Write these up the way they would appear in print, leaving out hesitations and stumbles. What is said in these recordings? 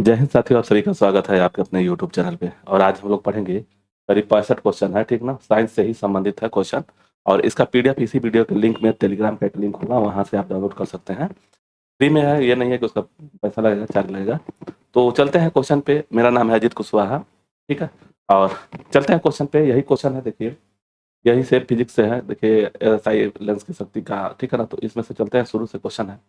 जय हिंद साथियों, आप सभी का स्वागत है आपके अपने यूट्यूब चैनल पे। और आज हम लोग पढ़ेंगे करीब 65 क्वेश्चन है, ठीक ना। साइंस से ही संबंधित है क्वेश्चन। और इसका पीडीएफ इसी वीडियो के लिंक में टेलीग्राम पे एक लिंक होगा, वहां से आप डाउनलोड कर सकते हैं। फ्री में है, ये नहीं है कि उसका पैसा लगेगा, चार्ज लगेगा। तो चलते हैं क्वेश्चन पे। मेरा नाम है अजीत कुशवाहा, ठीक है। और चलते हैं क्वेश्चन पे। यही क्वेश्चन है, देखिए, यही से फिजिक्स से है। देखिए एसआई लेंस की शक्ति का, ठीक है ना। तो इसमें से चलते हैं, शुरू से क्वेश्चन है।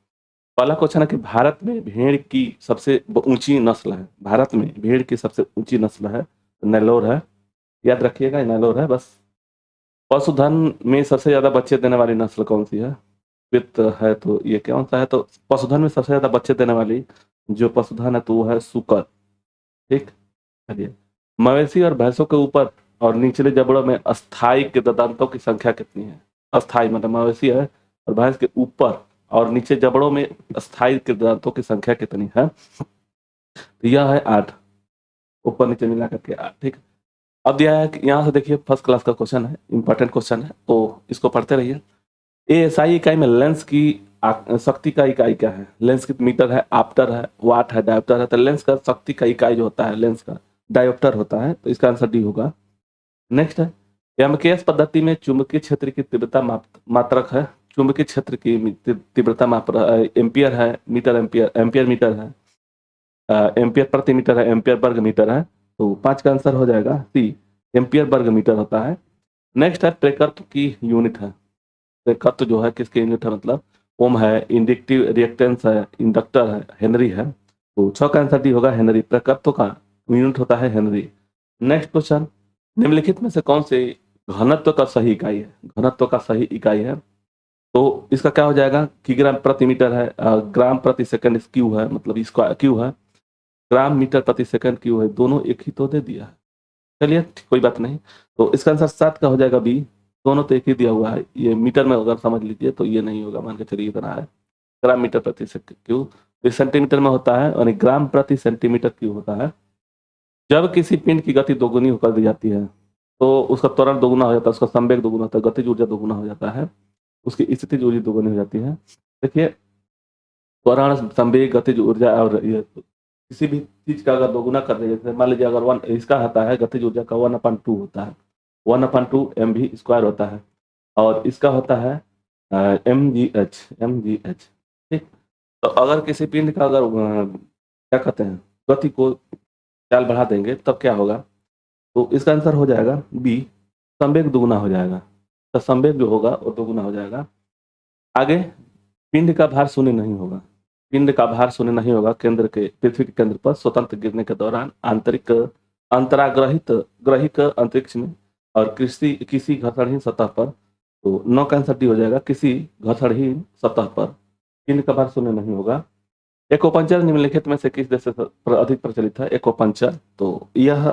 पहला क्वेश्चन है कि भारत में भेड़ की सबसे ऊंची नस्ल है। भारत में भेड़ की सबसे ऊंची नस्ल है, नेलोर है। याद रखिएगा, ये नेलोर है बस। पशुधन में सबसे ज्यादा बच्चे देने वाली नस्ल कौन सी है? वित्त है तो ये कौन सा है? तो पशुधन में सबसे ज्यादा बच्चे देने वाली जो पशुधन है तो वो है सूकर, ठीक। चलिए, मवेशी और भैंसों के ऊपर और निचले जबड़ों में अस्थाई के दंतों की संख्या कितनी है? अस्थाई मतलब मवेशी है और भैंस के ऊपर और नीचे जबड़ों में अस्थाई के दांतों की संख्या कितनी है? तो यह है 8। ऊपर नीचे मिला करके 8, ठीक। अब दिया है कि यहाँ से देखिए, फर्स्ट क्लास का क्वेश्चन है, इंपॉर्टेंट क्वेश्चन है, तो इसको पढ़ते रहिए। एएसआई इकाई में लेंस की शक्ति का इकाई क्या है? लेंस की मीटर है, आपटर है, वाट है, डायोप्टर है। तो लेंस का शक्ति का इकाई जो होता है लेंस का, डायोप्टर होता है। तो इसका आंसर डी होगा। नेक्स्ट है, एमकेएस पद्धति में चुंबकीय क्षेत्र की तीव्रता मात्रक है। चुंबकीय क्षेत्र की तीव्रता एम्पियर है, मीटर एम्पियर, एम्पियर मीटर है, एम्पियर प्रति मीटर है, एम्पियर वर्ग मीटर है। तो 5 का आंसर हो जाएगा सी, एम्पियर वर्ग मीटर होता है। नेक्स्ट है, प्रेरकत्व की यूनिट है। प्रेरकत्व जो है किसकी यूनिट है? मतलब ओम है, इंडक्टिव रिएक्टेंस है, इंडक्टर है, हेनरी है। तो 6 का आंसर डी होगा, हेनरी। प्रेरकत्व का यूनिट होता है हेनरी। नेक्स्ट क्वेश्चन, निम्नलिखित में से कौन से घनत्व का सही इकाई है? घनत्व का सही इकाई है तो इसका क्या हो जाएगा? किग्राम प्रति मीटर है, ग्राम प्रति सेकंड क्यू है, मतलब इसका क्यू है। ग्राम मीटर प्रति सेकंड क्यू है, दोनों एक ही तो दे दिया है। चलिए कोई बात नहीं। तो इसका आंसर 7 का हो जाएगा बी। दोनों तो एक ही दिया हुआ है। ये मीटर में अगर समझ लीजिए तो ये नहीं होगा, मान के चलिए इतना है। ग्राम मीटर प्रति सेकंड क्यू तो सेंटीमीटर में होता है, और ग्राम प्रति सेंटीमीटर क्यू होता है। जब किसी पिंड की गति दोगुनी कर दी जाती है तो उसका त्वरण दोगुना हो जाता है, उसका संवेग दोगुना होता है, गतिज ऊर्जा दोगुना हो जाता है, उसकी स्थितिज ऊर्जा दोगुनी हो जाती है। देखिए, त्वरण, संवेग, गतिज ऊर्जा और ये किसी भी चीज का अगर दोगुना कर दे, जैसे मान लीजिए अगर वन इसका आता है, गतिज ऊर्जा का 1/2 होता है, 1/2 mv² होता है। और इसका होता है mgh, ठीक। तो अगर किसी पिंड का अगर क्या कहते हैं, गति को चाल बढ़ा देंगे तब क्या होगा? तो इसका आंसर हो जाएगा बी, संवेग दुगुना हो जाएगा। तो संवेग जो होगा वो दुगुना हो जाएगा। आगे, पिंड का भार शून्य नहीं होगा। पिंड का भार शून्य नहीं होगा केंद्र के, पृथ्वी के केंद्र पर स्वतंत्र गिरने के दौरान आंतरिक अंतराग्रहित ग्रहिक अंतरिक्ष में और किसी घर्षणहीन सतह पर। तो 9 का आंसर डी हो जाएगा, किसी घर्षणहीन सतह पर पिंड का भार शून्य नहीं होगा। एकोपंचर निम्नलिखित में से किस देश से अधिक प्रचलित है? एकोपंचर, तो यह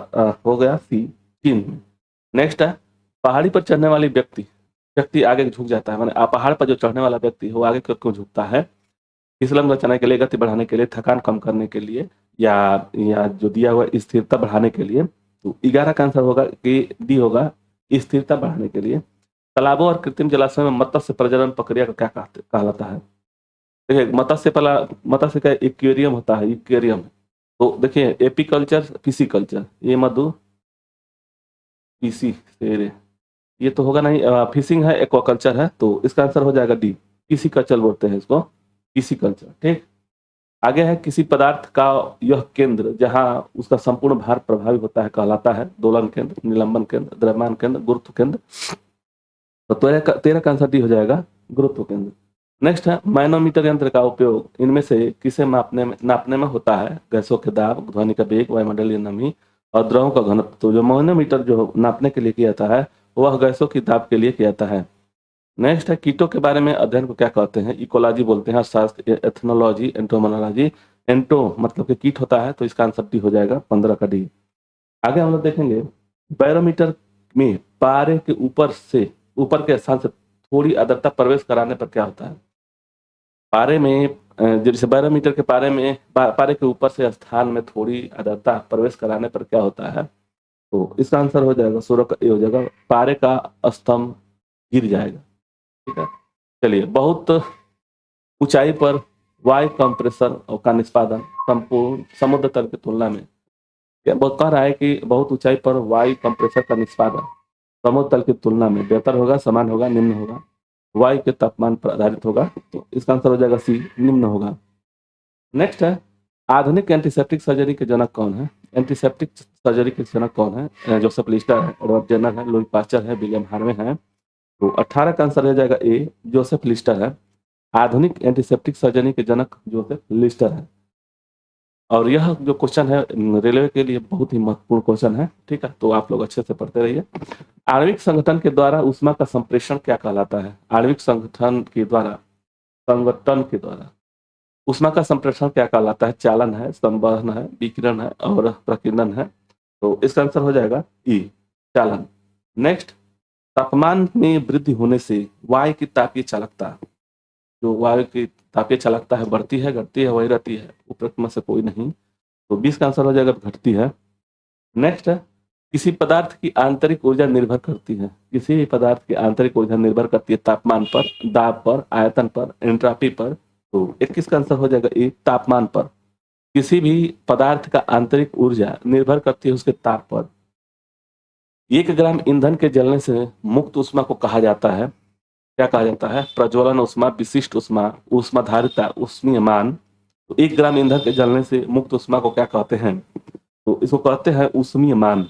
हो गया सी, चीन में। नेक्स्ट है, पहाड़ी पर चढ़ने वाली व्यक्ति व्यक्ति आगे झुक जाता है, माने पहाड़ पर जो चढ़ने वाला व्यक्ति है वो आगे क्यों झुकता है? फिसलन बचाने के लिए, गति बढ़ाने के लिए, थकान कम करने के लिए, या जो दिया हुआ स्थिरता बढ़ाने के लिए। तो 11 का आंसर होगा कि डी होगा, स्थिरता बढ़ाने के लिए। तालाबों और कृत्रिम जलाशयों में मत्स्य प्रजनन प्रक्रिया को क्या कहलाता है? देखिए, मत्स्य का एक्वेरियम होता है, एक्वेरियम। तो देखिए, एपीकल्चर, पिसीकल्चर, ये मधु पीसी शेर, ये तो होगा नहीं। फिशिंग है, एक्वाकल्चर है। तो इसका आंसर हो जाएगा डी, पीसी कल्चर बोलते हैं इसको, पीसी कल्चर, ठीक। आगे है, किसी पदार्थ का यह केंद्र जहां उसका संपूर्ण भार प्रभावी होता है कहलाता है? दोलन केंद्र, निलंबन केंद्र, द्रव्यमान केंद्र, गुरुत्व केंद्र। तो 13 का आंसर डी हो जाएगा, गुरुत्व केंद्र। नेक्स्ट है, मैनोमीटर यंत्र का उपयोग इनमें से किसे नापने में होता है? गैसों के दाब, ध्वनि का वेग, वायुमंडलीय नमी और द्रवों का घनत्व। तो जो मैनोमीटर जो नापने के लिए किया जाता है वह गैसों की दाब के लिए किया जाता है। नेक्स्ट है, कीटों के बारे में अध्ययन को क्या कहते हैं? इकोलॉजी बोलते हैं, शास्त्र, एथनोलॉजी, एंटोमोनोलॉजी। एंटो मतलब कि कीट होता है, तो इसका आंसर डी हो जाएगा, 15 का डी। आगे हम लोग देखेंगे, बैरोमीटर में पारे के ऊपर के स्थान से थोड़ी आर्द्रता प्रवेश कराने पर क्या होता है? पारे में जैसे बैरोमीटर के पारे के ऊपर से स्थान में थोड़ी आर्द्रता प्रवेश कराने पर क्या होता है? तो इसका आंसर हो जाएगा 16 का ए हो जाएगा, पारे का स्तंभ गिर जाएगा, ठीक है। चलिए, बहुत ऊंचाई पर वायु कंप्रेसर का निष्पादन संपूर्ण समुद्र तल की तुलना में, वो कह रहा है कि बहुत ऊंचाई पर वायु कंप्रेसर का निष्पादन समुद्र तल की तुलना में बेहतर होगा, समान होगा, निम्न होगा, वायु के तापमान पर आधारित होगा। तो इसका आंसर हो जाएगा सी, निम्न होगा। नेक्स्ट है, आधुनिक एंटीसेप्टिक सर्जरी के जनक कौन है? एंटीसेप्टिक सर्जरी के जनक कौन है? जोसेफ लिस्टर है, एडवर्ड जेनर है, लुई पास्चर है, विलियम हार्वे है। तो 18 का आंसर हो जाएगा ए, जोसेफ लिस्टर है। आधुनिक एंटीसेप्टिक सर्जरी के जनक जोसेफ लिस्टर है। और यह जो क्वेश्चन है रेलवे के लिए बहुत ही महत्वपूर्ण क्वेश्चन है, ठीक है, तो आप लोग अच्छे से पढ़ते रहिए। आणविक संगठन के द्वारा ऊष्मा का संप्रेषण क्या कहलाता है? आणविक संगठन के द्वारा ऊष्मा का संप्रेषण क्या कहलाता है? चालन है, संवहन है, विकिरण है और प्रकीर्णन है। तो इसका आंसर हो जाएगा ई, चालन। नेक्स्ट, तापमान में वृद्धि होने से वायु की तापीय चालकता, जो वायु की तापीय चालकता है, बढ़ती है, घटती है, वही रहती है, उपरोक्त में से कोई नहीं। तो 20 का आंसर हो जाएगा घटती है। नेक्स्ट है, किसी पदार्थ की आंतरिक ऊर्जा निर्भर करती है, किसी भी पदार्थ की आंतरिक ऊर्जा निर्भर करती है तापमान पर, दाब पर, आयतन पर, एंट्रोपी पर। तो 21 का आंसर हो जाएगा ए, तापमान पर। किसी भी पदार्थ का आंतरिक ऊर्जा निर्भर करती है उसके ताप पर। 1 ग्राम ईंधन के जलने से मुक्त ऊष्मा को कहा जाता है, क्या कहा जाता है? प्रज्वलन ऊष्मा, विशिष्ट ऊष्मा, ऊष्माधारिता, ऊष्मीय मान। तो 1 ग्राम ईंधन के जलने से मुक्त ऊष्मा को क्या कहते हैं? तो इसको कहते हैं ऊष्मीय मान।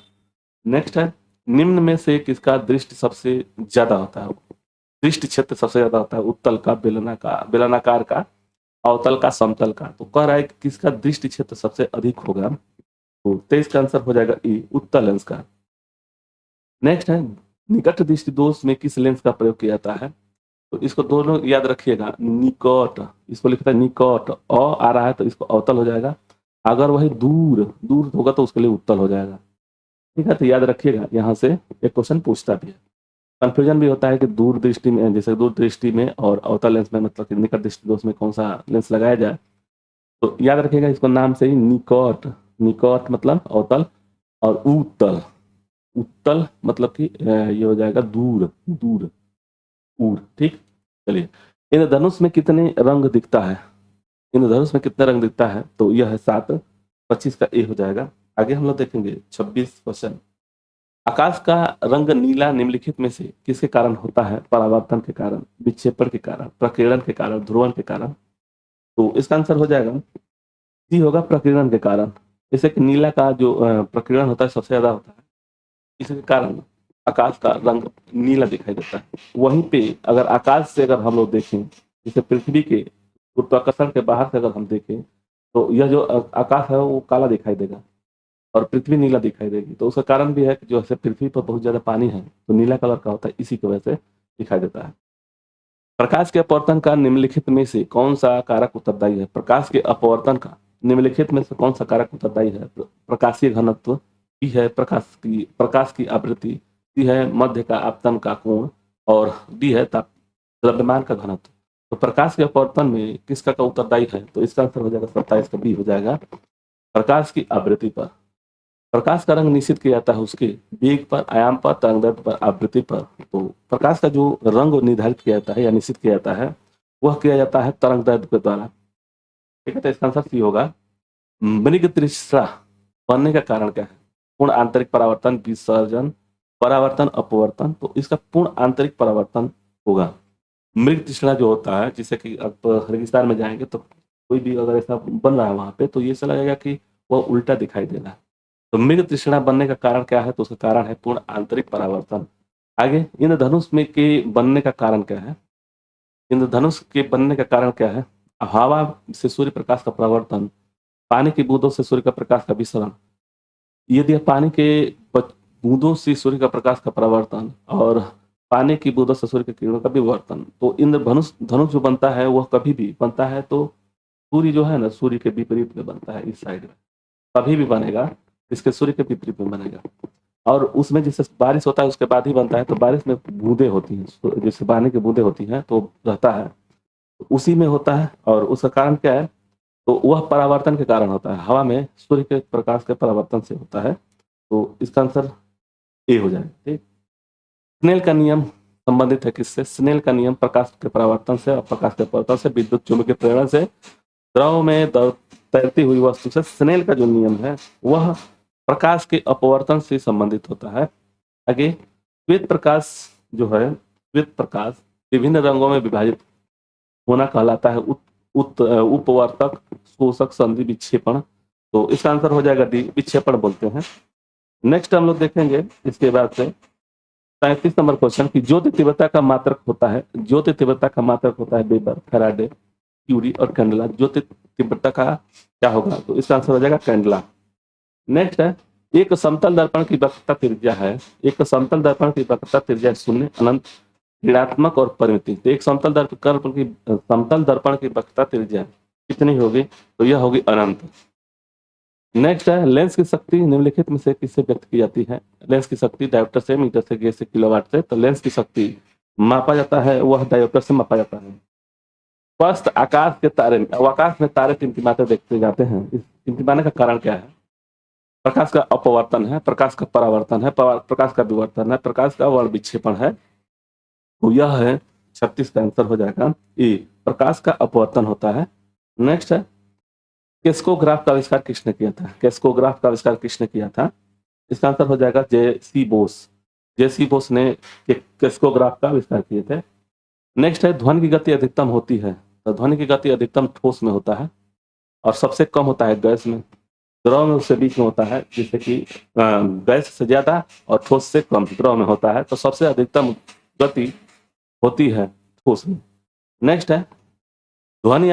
नेक्स्ट है, निम्न में से किसका दृष्टि सबसे ज्यादा होता है? दृष्टि क्षेत्र सबसे ज्यादा होता है उत्तल का, बेलनाकार का, अवतल का, समतल का। तो कह रहा है कि किसका दृष्टि क्षेत्र सबसे अधिक होगा? तो 23 का आंसर हो जाएगा ई, उत्तल लेंस का। नेक्स्ट है, निकट दृष्टि दोष में किस लेंस का प्रयोग किया जाता है? तो इसको दोनों याद रखिएगा, निकट, इसको लिखता है निकट, अ आ रहा है तो इसको अवतल हो जाएगा, अगर वही दूर दूर होगा तो उसके लिए उत्तल हो जाएगा, ठीक है। तो याद रखिएगा, यहाँ से एक क्वेश्चन पूछता भी है, कंफ्यूजन भी होता है कि दूर दृष्टि में, जैसे दूर दृष्टि में और अवतल लेंस में, मतलब कि निकट दृष्टि दोष में कौन सा लेंस लगाया जाए। तो याद रखिएगा इसको नाम से ही, निकट, निकट मतलब अवतल, और उत्तल, उत्तल मतलब कि ये हो जाएगा दूर, दूर, दूर, ठीक। चलिए, इंद्रधनुष में कितने रंग दिखता है? इंद्रधनुष में कितने रंग दिखता है? तो यह है 7, 25 का ए हो जाएगा। आगे हम लोग देखेंगे 26 क्वेश्चन, आकाश का रंग नीला निम्नलिखित में से किसके कारण होता है? परावर्तन के कारण, विक्षेपण के कारण, प्रकीर्णन के कारण, ध्रुवण के कारण। तो इसका आंसर हो जाएगा सी होगा, प्रकीर्णन के कारण। जैसे कि नीला का जो प्रकीर्णन होता है सबसे ज्यादा होता है, इसके कारण आकाश का रंग नीला दिखाई देता है। वहीं पे अगर आकाश से अगर हम लोग देखें, जैसे पृथ्वी के गुरुत्वाकर्षण के बाहर से अगर हम देखें, तो यह जो आकाश है वो काला दिखाई देगा और पृथ्वी नीला दिखाई देगी। तो उसका कारण भी है कि जो है पृथ्वी पर बहुत ज्यादा पानी है तो नीला कलर का होता है, इसी की वजह से दिखाई देता है। प्रकाश के अपवर्तन का निम्नलिखित में से कौन सा कारक उत्तरदायी है? प्रकाश के अपवर्तन का निम्नलिखित में से कौन सा कारक उत्तरदायी है? प्रकाशीय घनत्व, बी है प्रकाश की आवृत्ति, सी है मध्य का आपतन का कोण, और डी है द्रव्यमान का घनत्व। तो प्रकाश के अपवर्तन में किसका का उत्तरदायी है? तो इसका आंसर हो जाएगा 27 का बी हो जाएगा, प्रकाश की आवृत्ति पर। प्रकाश का रंग निश्चित किया जाता है उसके वेग पर, आयाम पर, तरंगदैर्ध्य पर, आवृत्ति पर। तो प्रकाश का जो रंग निर्धारित किया जाता है या निश्चित किया जाता है वह किया जाता है तरंगदैर्ध्य के द्वारा, ठीक है। तो इसका आंसर सी होगा। मृग तृष्णा बनने का कारण क्या है? पूर्ण आंतरिक परावर्तन, विसर्जन, परावर्तन, अपवर्तन। तो इसका पूर्ण आंतरिक परावर्तन होगा। मृग तृष्णा जो होता है, जैसे कि आप रेगिस्तान में जाएंगे तो कोई भी अगर ऐसा बन रहा है वहां पे, तो ये ऐसा लगेगा कि वह उल्टा दिखाई दे रहा है। तो मृग तृष्णा बनने का कारण क्या है? तो उसका कारण है पूर्ण आंतरिक परावर्तन। आगे, इंद्रधनुष में के बनने का कारण क्या है? इंद्रधनुष के बनने का कारण क्या है? हवा से सूर्य प्रकाश का परावर्तन, पानी की बूंदों से सूर्य का प्रकाश का विसरण। यदि पानी के बूंदों से सूर्य का प्रकाश का परावर्तन और पानी की बूंदों से सूर्य की किरणों का विवर्तन, तो इंद्रधनुष धनुष जो बनता है वह कभी भी बनता है तो सूर्य जो है ना, सूर्य के विपरीत में बनता है, इस साइड में कभी भी बनेगा, इसके सूर्य के विपरीत में बनेगा। और उसमें जैसे बारिश होता है उसके बाद ही बनता है, तो बारिश में बूंदे होती हैं, जैसे पानी की बूंदे होती हैं तो रहता है, तो उसी में होता है। और उसका कारण क्या है? तो वह परावर्तन के कारण होता है, हवा में सूर्य के प्रकाश के परावर्तन से होता है। तो इसका आंसर ए हो जाए, ठीक। स्नेल का नियम संबंधित है किससे? स्नेल का नियम प्रकाश के परावर्तन से और प्रकाश के परावर्तन से, विद्युत चुम्बकीय प्रेरण से द्रव में तैरती हुई वस्तु से स्नेल का जो नियम है वह प्रकाश के अपवर्तन से संबंधित होता है। आगे, श्वेत प्रकाश जो है, श्वेत प्रकाश विभिन्न रंगों में विभाजित होना कहलाता है उपवर्तक, शोषक, संधि, विक्षेपण। तो इसका आंसर हो जाएगा डी, विक्षेपण बोलते हैं। नेक्स्ट हम लोग देखेंगे इसके बाद से 37 नंबर क्वेश्चन की ज्योति तीव्रता का मात्रक होता है, ज्योति तीव्रता का मात्रक होता है वेबर, फैराडे, क्यूरी और कैंडला। ज्योति तीव्रता का क्या होगा? तो इसका आंसर हो जाएगा कैंडला। नेक्स्ट है, एक समतल दर्पण की वक्रता त्रिज्या है, एक समतल दर्पण की वक्रता त्रिज्या शून्य, अनंत, ऋणात्मक और परिमिति। तो एक समतल दर्पण की वक्रता त्रिज्या कितनी होगी? तो यह होगी अनंत। नेक्स्ट है, लेंस की शक्ति निम्नलिखित में से किससे व्यक्त की जाती है? लेंस की शक्ति डायोप्टर से, मीटर से, गेज से, किलोवाट से। तो लेंस की शक्ति मापा जाता है वह डायोप्टर से मापा जाता है। स्पष्ट आकाश के तारे, आकाश में तारे टिमटिमाते देखते जाते हैं, इस टिमटिमाने का कारण क्या है? प्रकाश का अपवर्तन है, प्रकाश का परावर्तन है, प्रकाश का विवर्तन है, प्रकाश का वर्ण विक्षेपण है। तो यह है 36 का आंसर हो जाएगा ए, प्रकाश का अपवर्तन होता है। नेक्स्ट है, केस्कोग्राफ का आविष्कार किसने किया था? केस्कोग्राफ का आविष्कार किसने किया था? इसका आंसर हो जाएगा जे सी बोस। जे सी बोस ने केस्कोग्राफ का आविष्कार किए थे। नेक्स्ट है, ध्वनि की गति अधिकतम होती है, तो ध्वनि की गति अधिकतम ठोस में होता है और सबसे कम होता है गैस में। द्रव में उससे बीच में होता है, जिससे कि गैस से ज्यादा और ठोस से कम द्रव में होता है। तो सबसे अधिकतम गति होती है ठोस में। नेक्स्ट है, ध्वनि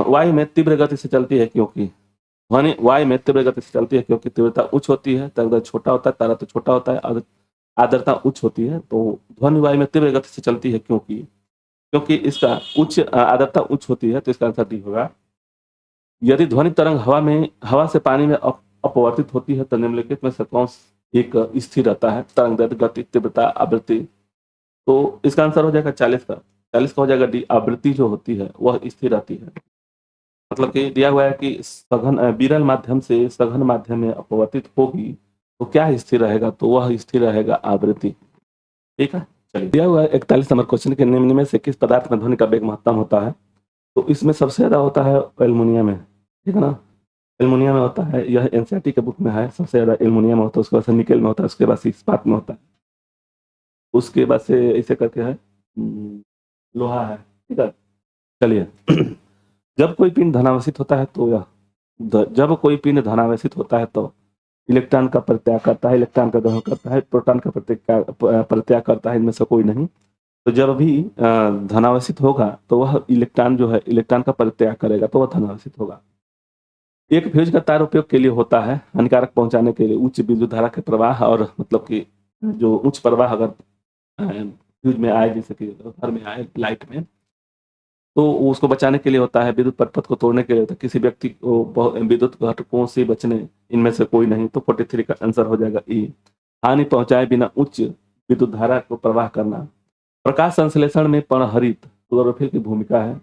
वायु में तीव्र गति से चलती है क्योंकि ध्वनि वायु में तीव्र गति से चलती है क्योंकि तीव्रता उच्च होती है, तरंग छोटा होता है, तारा तो छोटा होता है, आर्द्रता उच्च होती है। तो ध्वनि वायु में तीव्र गति से चलती है क्योंकि इसका उच्च आर्द्रता उच्च होती है। तो इसका आंसर डी होगा। यदि ध्वनि तरंग हवा से पानी में अपवर्तित होती है तो निम्नलिखित में से कौन एक स्थिर रहता है? तरंग दैर्घ्य, गति, तीव्रता, आवृत्ति। तो इसका आंसर हो जाएगा 40 का, 40 का हो जाएगा डी, आवृत्ति जो होती है वह स्थिर रहती है। मतलब कि दिया हुआ है कि विरल माध्यम से सघन माध्यम में अपवर्तित होगी तो क्या स्थिर रहेगा? तो वह स्थिर रहेगा आवृत्ति। ठीक है, चलिए। दिया हुआ है 41 नंबर क्वेश्चन के निम्न में से किस पदार्थ में ध्वनि का वेग महत्तम होता है? तो इसमें सबसे ज्यादा होता है एल्युमिनियम में, ठीक है ना, एल्युमिनियम में होता है। यह एनसीईआरटी के बुक में है, सबसे ज्यादा एल्युमिनियम में होता है, उसके बाद से निकेल में होता है, उसके बाद से इस्पात में होता है, उसके बाद से ऐसे करके है लोहा है। ठीक है, चलिए। जब कोई पिंड धनावेशित होता है तो जब कोई पिंड धनावेशित होता है तो इलेक्ट्रॉन का परित्याग करता है, इलेक्ट्रॉन का ग्रहण करता है, प्रोटॉन का परित्याग करता है, इनमें से कोई नहीं। तो जब भी धनावेशित होगा तो वह इलेक्ट्रॉन जो है, इलेक्ट्रॉन का परित्याग करेगा तो वह धनावेशित होगा। एक फ्यूज का तार उपयोग के लिए होता है हानिकारक पहुंचाने के लिए उच्च विद्युत धारा के प्रवाह, और मतलब कि जो उच्च प्रवाह अगर फ्यूज में आए, जैसे कि घर में आए लाइट में, तो उसको बचाने के लिए होता है, विद्युत परिपथ को तोड़ने के लिए होता है, किसी व्यक्ति को विद्युत घटकों से बचने, इनमें से कोई नहीं। तो 43 का आंसर हो जाएगा ई, हानि पहुंचाए बिना उच्च विद्युत धारा को प्रवाह करना। प्रकाश संश्लेषण में पर्णहरित क्लोरोफिल की भूमिका है।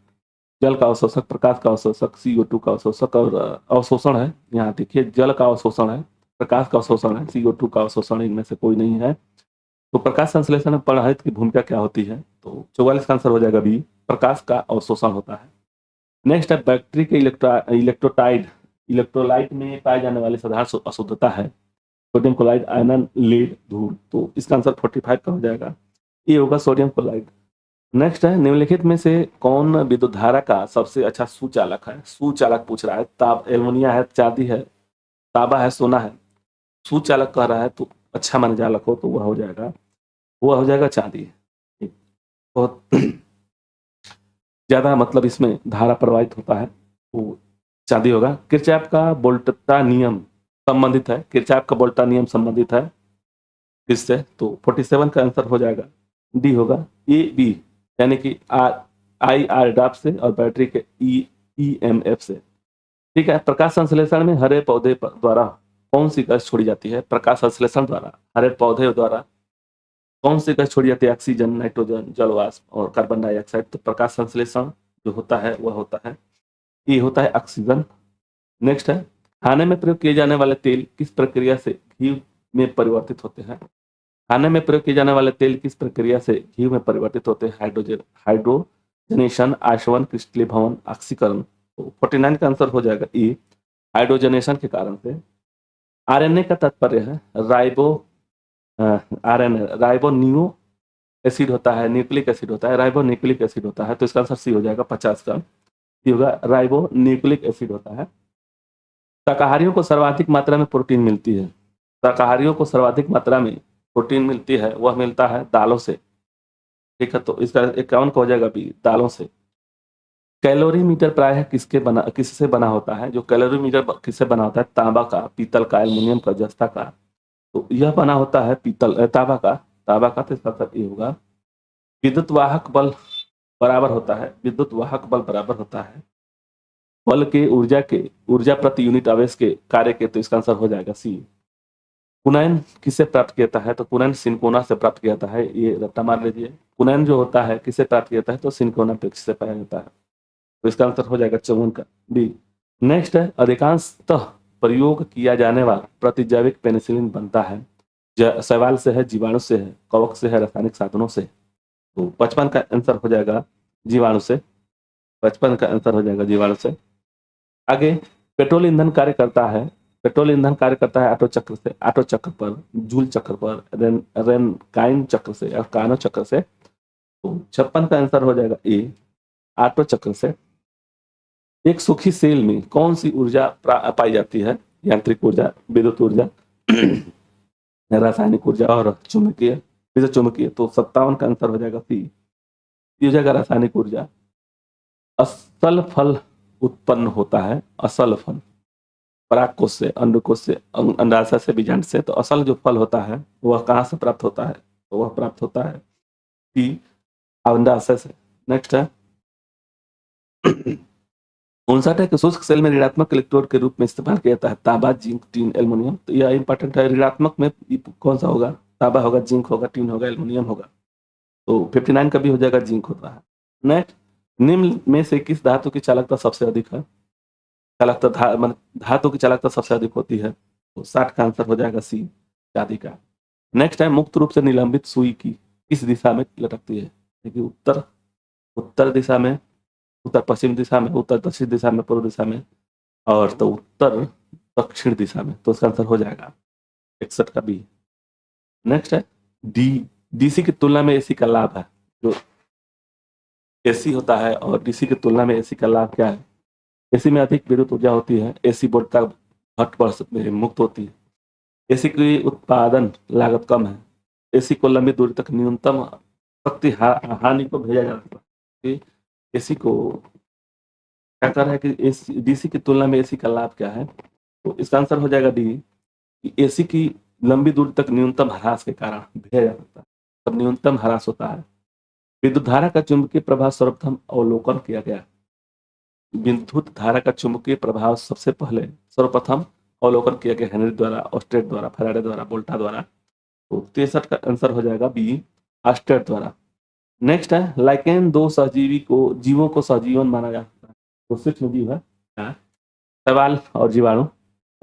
जल का अवशोषक, प्रकाश का अवशोषक, CO2 का अवशोषक और अवशोषण है। यहाँ देखिए, जल का अवशोषण है, प्रकाश का अवशोषण है, CO2 का अवशोषण, इनमें से कोई नहीं है। तो प्रकाश संश्लेषण में पर्णहरित की भूमिका क्या होती है? तो 44 का आंसर हो जाएगा बी, प्रकाश का अवशोषण होता है। नेक्स्ट है, बैटरी के इलेक्ट्रोलाइट में पाए जाने वाली साधारण अशुद्धता है सोडियम क्लोराइड, आयरन, लीड, धूल। तो इसका आंसर 45 का हो जाएगा, ये होगा सोडियम क्लोराइड। नेक्स्ट है, निम्नलिखित में से कौन विद्युत धारा का सबसे अच्छा सुचालक है? सुचालक पूछ रहा है। एल्युमिनियम है, चांदी है, तांबा है, सोना है। सुचालक कह रहा है, तो अच्छा माना चालक हो तो वह हो जाएगा चांदी। बहुत ज्यादा मतलब इसमें धारा प्रवाहित होता है वो चांदी होगा। किरचॉफ का वोल्टता नियम संबंधित है, किरचॉफ का वोल्टता नियम संबंधित है किससे? तो 47 का आंसर हो जाएगा डी, होगा ए बी, यानी कि IR से और बैटरी के EMF से। ठीक है, प्रकाश संश्लेषण में हरे पौधे द्वारा कौन सी गैस छोड़ी जाती है? प्रकाश संश्लेषण द्वारा हरे पौधे द्वारा कौन सी गैस छोड़ी जाती है? ऑक्सीजन, नाइट्रोजन, जलवाष्प और कार्बन डाइऑक्साइड। तो प्रकाश संश्लेषण जो होता है वह होता है, ये होता है ऑक्सीजन। नेक्स्ट है, खाने में प्रयोग किए जाने वाले तेल किस प्रक्रिया से घी में परिवर्तित होते हैं? खाने में प्रयोग किए जाने वाले तेल किस प्रक्रिया से घी में परिवर्तित होते हैं? हाइड्रोजनेशन, आशवन, क्रिस्टलीभवन, ऑक्सीकरण। तो 49 का आंसर हो जाएगा ई, हाइड्रोजनेशन के कारण से। आरएनए का तात्पर्य है ribo, RNA ribo new acid होता है, न्यूक्लिक एसिड होता है, राइबो न्यूक्लिक एसिड होता है, तो इसका आंसर सी हो जाएगा 50 का, सी होगा राइबो न्यूक्लिक एसिड होता है। शाकाहारियों को सर्वाधिक मात्रा में प्रोटीन मिलती है, शाकाहारियों को सर्वाधिक मात्रा में प्रोटीन मिलती है, वह मिलता है दालों से, ठीक है, तो इसका 51 का हो जाएगा बी, दालों से। कैलोरीमीटर प्रायः किससे बना होता है? जो कैलोरीमीटर किससे बना होता है? तांबा का, पीतल का, एल्युमिनियम का, जस्ता का, तो यह बना होता है तांबा का, तो इसका आंसर ये होगा। विद्युत वाहक बल बराबर होता है, विद्युत वाहक बल बराबर होता है बल के ऊर्जा प्रति यूनिट आवेश के कार्य के, तो इसका आंसर हो जाएगा सी। कुनैन किससे प्राप्त किया जाता है? तो कुनैन सिनकोना से प्राप्त किया जाता है, ये रट्टा मार लीजिए। कुनैन जो होता है किससे प्राप्त किया जाता है? तो सिनकोना वृक्ष से पाया जाता है, तो इसका आंसर हो जाएगा 54 का बी। नेक्स्ट है, अधिकांशतः प्रयोग किया जाने वाला प्रतिजैविक पेनिसिलिन बनता है, शैवाल से है, जीवाणु से है, कवक से है, रासायनिक साधनों से, तो 55 का आंसर हो जाएगा जीवाणु से, 55 का आंसर हो जाएगा जीवाणु से। आगे, पेट्रोल ईंधन कार्य करता है, पेट्रोल ईंधन कार्य करता है ऑटो चक्र से, ऑटो चक्र पर, जूल चक्र पर, रेनकाइन चक्र से या कार्नो चक्र से, तो 56 का आंसर हो जाएगा ए, ऑटो चक्र से। एक सूखी सेल में कौन सी ऊर्जा पाई जाती है? यांत्रिक ऊर्जा, विद्युत ऊर्जा, रासायनिक ऊर्जा और चुंबकीय, विद्युत चुंबकीय, तो 57 का आंसर हो जाएगा सी, हो जाएगा रासायनिक ऊर्जा। असल फल उत्पन्न होता है, असल फल परागकोश से, अंडकोश से, अंडाशय से, बीजांड से, तो असल जो फल होता है वह कहाँ से प्राप्त होता है? तो वह प्राप्त होता है सी, अंडाशय से। नेक्स्ट है, 59 के शुष्क सेल में ऋणात्मक इलेक्ट्रोड के रूप में इस्तेमाल किया जाता है, तांबा, जिंक, टीन, एल्युमिनियम, तो यह इंपॉर्टेंट है। ऋणात्मक में कौन सा होगा? तांबा होगा, जिंक होगा, टीन होगा, एल्युमिनियम होगा, तो 59 का भी हो जाएगा, जिंक होता है। नेक्स्ट, निम्न में से किस धातु की चालकता सबसे अधिक है? चालकता धातु की चालकता सबसे अधिक होती है, तो 60 का आंसर हो जाएगा सी, चांदी का। नेक्स्ट है, मुक्त रूप से निलंबित सुई की किस दिशा में लटकती है? देखिए, उत्तर दिशा में, उत्तर पश्चिम दिशा में, उत्तर दक्षिण दिशा में, पूर्व दिशा में, और तो उत्तर दक्षिण दिशा में, तो इसका आंसर हो जाएगा 61 का बी। नेक्स्ट है, डीसी की तुलना में एसी का लाभ है, जो एसी होता है और डीसी की तुलना में एसी का लाभ क्या है? एसी में अधिक विद्युत ऊर्जा होती है, एसी बोर्ड का घट बढ़ मुक्त होती है, एसी की उत्पादन लागत कम है, एसी को लंबी दूरी तक न्यूनतम शक्ति हानि को भेजा जा सकता है। एसी को क्या कर रहा है कि एसी डीसी की तुलना में एसी का लाभ क्या है? तो इसका आंसर हो जाएगा डी, कि एसी की लंबी दूरी तक न्यूनतम ह्रास के कारण भेजा जा सकता है, तब न्यूनतम ह्रास होता है। विद्युत धारा का चुंबकीय प्रभाव सर्वप्रथम अवलोकन किया गया, विद्युत धारा का चुंबकीय प्रभाव सर्वप्रथम अवलोकन किया गया हेनरी द्वारा, ऑस्टेट द्वारा, फैराडे द्वारा, वोल्टा द्वारा, तो 63 का आंसर हो जाएगा बी, ऑस्टेट द्वारा। नेक्स्ट है, लाइकेन दो जीवों को सहजीवन माना जाता है, तो सूक्ष्म जीव है शैवाल और जीवाणु,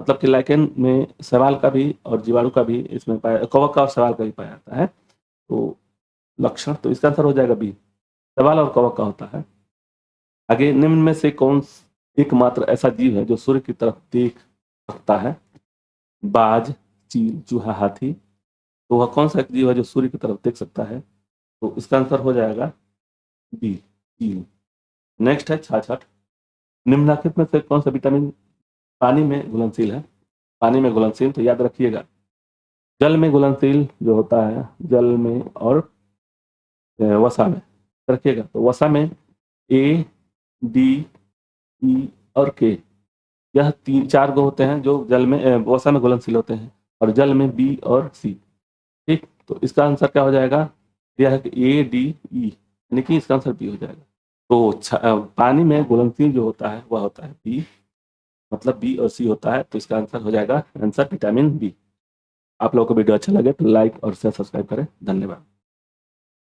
मतलब कि लाइकेन में शैवाल का भी और जीवाणु का भी इसमें कवक का और शैवाल का भी पाया जाता है, तो लक्षण, तो इसका आंसर हो जाएगा बी, शैवाल और कवक का होता है। आगे, निम्न में से कौन एकमात्र ऐसा जीव है जो सूर्य की तरफ देख सकता है? बाज, चील, चूहा, हाथी, तो वह कौन सा एक जीव है जो सूर्य की तरफ देख सकता है? तो इसका आंसर हो जाएगा बी, चील। नेक्स्ट है 66, निम्नलिखित में से कौन सा विटामिन पानी में घुलनशील है? पानी में घुलनशील, तो याद रखिएगा, जल में घुलनशील जो होता है, जल में और वसा में, रखिएगा, तो वसा में ए, डी, ई और के, यह 3-4 गो होते हैं जो जल में वसा में घुलनशील होते हैं, और जल में बी और सी, ठीक, तो इसका आंसर क्या हो जाएगा? यह है कि ए, डी, ई, यानी कि इसका आंसर बी हो जाएगा। तो पानी में घुलनशील जो होता है वह होता है बी, मतलब बी और सी होता है, तो इसका आंसर हो जाएगा आंसर विटामिन बी। आप लोगों को वीडियो अच्छा लगे तो लाइक और शेयर सब्सक्राइब करें, धन्यवाद।